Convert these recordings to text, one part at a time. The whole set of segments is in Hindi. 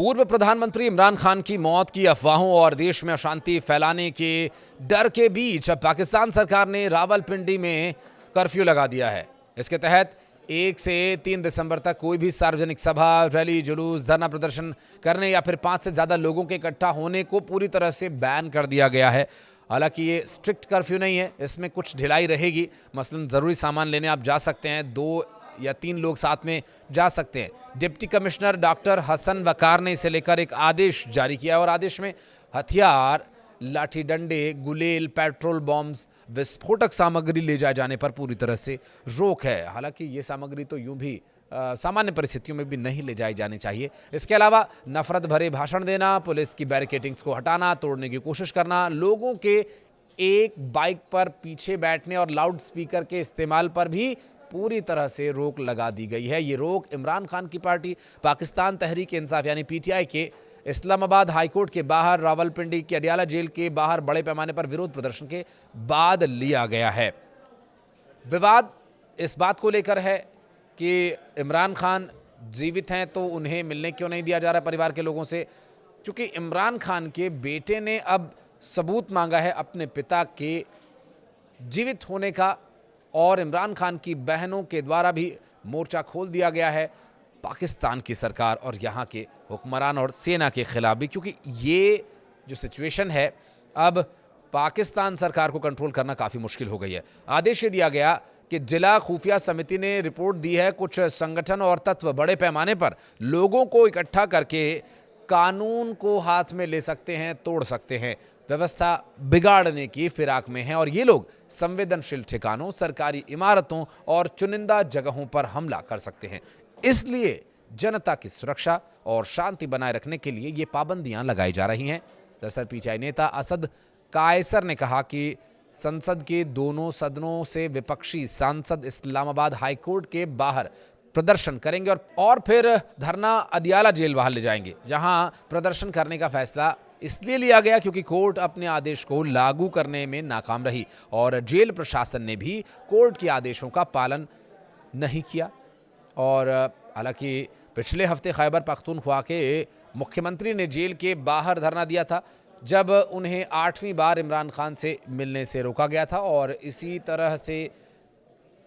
पूर्व प्रधानमंत्री इमरान खान की मौत की अफवाहों और देश में अशांति फैलाने के डर के बीच अब पाकिस्तान सरकार ने रावलपिंडी में कर्फ्यू लगा दिया है। इसके तहत 1 से 3 दिसंबर तक कोई भी सार्वजनिक सभा, रैली, जुलूस, धरना प्रदर्शन करने या फिर 5 से ज़्यादा लोगों के इकट्ठा होने को पूरी तरह से बैन कर दिया गया है। हालांकि ये स्ट्रिक्ट कर्फ्यू नहीं है, इसमें कुछ ढिलाई रहेगी। मसलन ज़रूरी सामान लेने आप जा सकते हैं, 2 या 3 लोग साथ में जा सकते हैं। डिप्टी कमिश्नर डॉक्टर हसन वकार ने इसे लेकर एक आदेश जारी किया और आदेश में हथियार, लाठी डंडे, गुलेल, पेट्रोल बॉम्ब्स, विस्फोटक सामग्री ले जाए जाने पर पूरी तरह से रोक है। हालांकि ये सामग्री तो यूं भी सामान्य परिस्थितियों में भी नहीं ले जाई जानी चाहिए। इसके अलावा नफरत भरे भाषण देना, पुलिस की बैरिकेडिंग्स को हटाना, तोड़ने की कोशिश करना, लोगों के एक बाइक पर पीछे बैठने और लाउड स्पीकर के इस्तेमाल पर भी पूरी तरह से रोक लगा दी गई है। ये रोक इमरान खान की पार्टी पाकिस्तान तहरीक इंसाफ यानी पीटीआई के इस्लामाबाद हाईकोर्ट के बाहर, रावलपिंडी की अडियाला जेल के बाहर बड़े पैमाने पर विरोध प्रदर्शन के बाद लिया गया है। विवाद इस बात को लेकर है कि इमरान खान जीवित हैं तो उन्हें मिलने क्यों नहीं दिया जा रहा परिवार के लोगों से, क्योंकि इमरान खान के बेटे ने अब सबूत मांगा है अपने पिता के जीवित होने का, और इमरान खान की बहनों के द्वारा भी मोर्चा खोल दिया गया है पाकिस्तान की सरकार और यहाँ के हुक्मरान और सेना के खिलाफ भी, क्योंकि ये जो सिचुएशन है अब पाकिस्तान सरकार को कंट्रोल करना काफ़ी मुश्किल हो गई है। आदेश ये दिया गया कि जिला खुफिया समिति ने रिपोर्ट दी है, कुछ संगठन और तत्व बड़े पैमाने पर लोगों को इकट्ठा करके कानून को हाथ में ले सकते हैं, तोड़ सकते हैं, व्यवस्था बिगाड़ने की फिराक में हैं और ये लोग संवेदनशील ठिकानों, सरकारी इमारतों और चुनिंदा जगहों पर हमला कर सकते हैं। इसलिए जनता की सुरक्षा और शांति बनाए रखने के लिए ये पाबंदियां लगाई जा रही हैं। दरअसल पीटीआई नेता असद कायसर ने कहा कि संसद के दोनों सदनों से विपक्षी सांसद इस्लामाबाद हाईकोर्ट के बाहर प्रदर्शन करेंगे और फिर धरना अदियाला जेल बाहर ले जाएंगे, जहां प्रदर्शन करने का फैसला इसलिए लिया गया क्योंकि कोर्ट अपने आदेश को लागू करने में नाकाम रही और जेल प्रशासन ने भी कोर्ट के आदेशों का पालन नहीं किया। और हालांकि पिछले हफ्ते खैबर पख्तूनख्वा के मुख्यमंत्री ने जेल के बाहर धरना दिया था, जब उन्हें 8वीं बार इमरान खान से मिलने से रोका गया था और इसी तरह से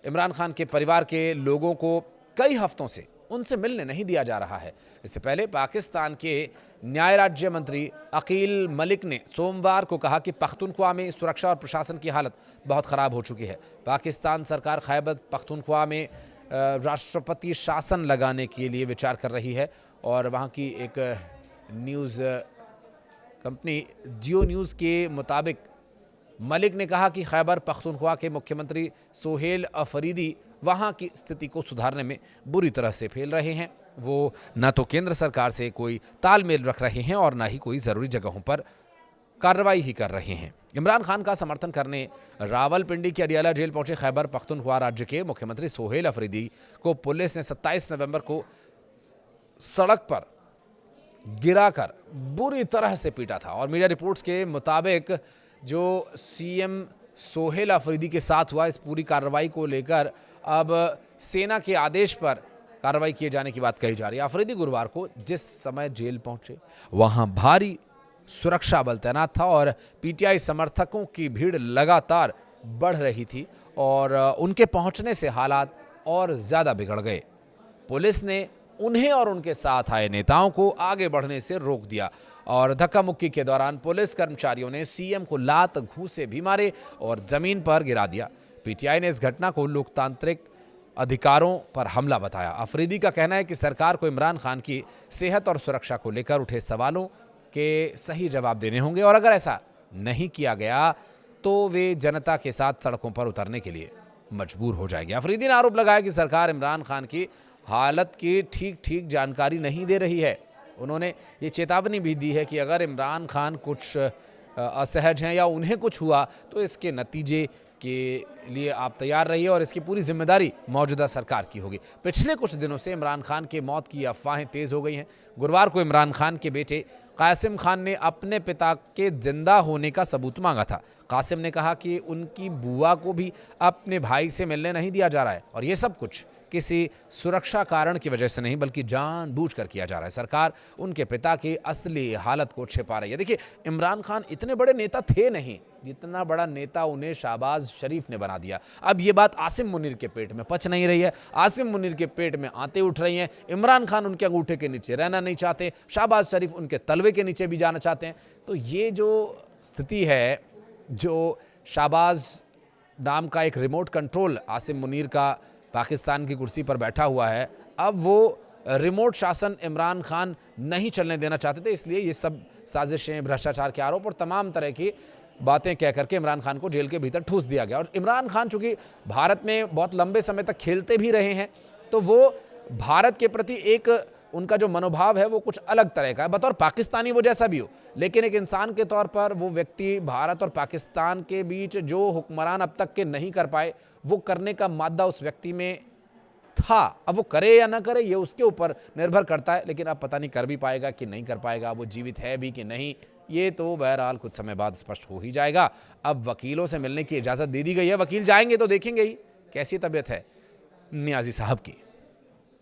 इमरान खान के परिवार के लोगों को कई हफ्तों से उनसे मिलने नहीं दिया जा रहा है। इससे पहले पाकिस्तान के न्याय राज्य मंत्री अकील मलिक ने सोमवार को कहा कि पख्तूनख्वा में सुरक्षा और प्रशासन की हालत बहुत ख़राब हो चुकी है। पाकिस्तान सरकार खैबर पख्तूनख्वा में राष्ट्रपति शासन लगाने के लिए विचार कर रही है और वहाँ की एक न्यूज़ कंपनी जियो न्यूज़ के मुताबिक मलिक ने कहा कि खैबर पख्तूनख्वा के मुख्यमंत्री सोहेल अफरीदी वहाँ की स्थिति को सुधारने में बुरी तरह से फेल रहे हैं। वो न तो केंद्र सरकार से कोई तालमेल रख रहे हैं और न ही कोई ज़रूरी जगहों पर कार्रवाई ही कर रहे हैं। इमरान खान का समर्थन करने रावलपिंडी की अडियाला जेल पहुंचे खैबर पख्तूनख्वा राज्य के मुख्यमंत्री सोहेल अफरीदी को पुलिस ने 27 नवंबर को सड़क पर गिराकर बुरी तरह से पीटा था और मीडिया रिपोर्ट्स के मुताबिक जो सीएम सोहेल अफरीदी के साथ हुआ, इस पूरी कार्रवाई को लेकर अब सेना के आदेश पर कार्रवाई किए जाने की बात कही जा रही है। अफरीदी गुरुवार को जिस समय जेल पहुंचे वहां भारी सुरक्षा बल तैनात था और पीटीआई समर्थकों की भीड़ लगातार बढ़ रही थी और उनके पहुंचने से हालात और ज़्यादा बिगड़ गए। पुलिस ने उन्हें और उनके साथ आए नेताओं को आगे बढ़ने से रोक दिया और धक्का मुक्की के दौरान पुलिस कर्मचारियों ने सीएम को लात घूंसे भी मारे और जमीन पर गिरा दिया। पीटीआई ने इस घटना को लोकतांत्रिक अधिकारों पर हमला बताया। अफरीदी का कहना है कि सरकार को इमरान खान की सेहत और सुरक्षा को लेकर उठे सवालों के सही जवाब देने होंगे और अगर ऐसा नहीं किया गया तो वे जनता के साथ सड़कों पर उतरने के लिए मजबूर हो जाएंगे। अफरीदी ने आरोप लगाया कि सरकार इमरान खान की हालत की ठीक जानकारी नहीं दे रही है। उन्होंने ये चेतावनी भी दी है कि अगर इमरान खान कुछ असहज हैं या उन्हें कुछ हुआ तो इसके नतीजे के लिए आप तैयार रहिए और इसकी पूरी जिम्मेदारी मौजूदा सरकार की होगी। पिछले कुछ दिनों से इमरान खान के मौत की अफवाहें तेज़ हो गई हैं। गुरुवार को इमरान खान के बेटे कासिम खान ने अपने पिता के जिंदा होने का सबूत मांगा था। कासिम ने कहा कि उनकी बुआ को भी अपने भाई से मिलने नहीं दिया जा रहा है और ये सब कुछ किसी सुरक्षा कारण की वजह से नहीं बल्कि जानबूझकर किया जा रहा है। सरकार उनके पिता की असली हालत को छिपा रही है। देखिए, इमरान खान इतने बड़े नेता थे नहीं जितना बड़ा नेता उन्हें शहबाज शरीफ ने बना दिया। अब ये बात आसिम मुनीर के पेट में पच नहीं रही है। आसिम मुनीर के पेट में आंतें उठ रही हैं। इमरान खान उनके अंगूठे के नीचे रहना नहीं चाहते, शहबाज शरीफ उनके तलवे के नीचे भी जाना चाहते हैं। तो ये जो स्थिति है, जो शहबाज नाम का एक रिमोट कंट्रोल आसिम मुनीर का पाकिस्तान की कुर्सी पर बैठा हुआ है, अब वो रिमोट शासन इमरान खान नहीं चलने देना चाहते थे। इसलिए ये सब साजिशें, भ्रष्टाचार के आरोप और तमाम तरह की बातें कह करके इमरान खान को जेल के भीतर ठूस दिया गया। और इमरान खान चूंकि भारत में बहुत लंबे समय तक खेलते भी रहे हैं, तो वो भारत के प्रति एक उनका जो मनोभाव है वो कुछ अलग तरह का है। बतौर पाकिस्तानी वो जैसा भी हो, लेकिन एक इंसान के तौर पर वो व्यक्ति भारत और पाकिस्तान के बीच जो हुक्मरान अब तक के नहीं कर पाए, वो करने का मादा उस व्यक्ति में था। अब वो करे या ना करे ये उसके ऊपर निर्भर करता है, लेकिन अब पता नहीं कर भी पाएगा कि नहीं कर पाएगा, वो जीवित है भी कि नहीं, ये तो बहरहाल कुछ समय बाद स्पष्ट हो ही जाएगा। अब वकीलों से मिलने की इजाज़त दे दी गई है, वकील जाएंगे तो देखेंगे ही कैसी तबीयत है नियाज़ी साहब की।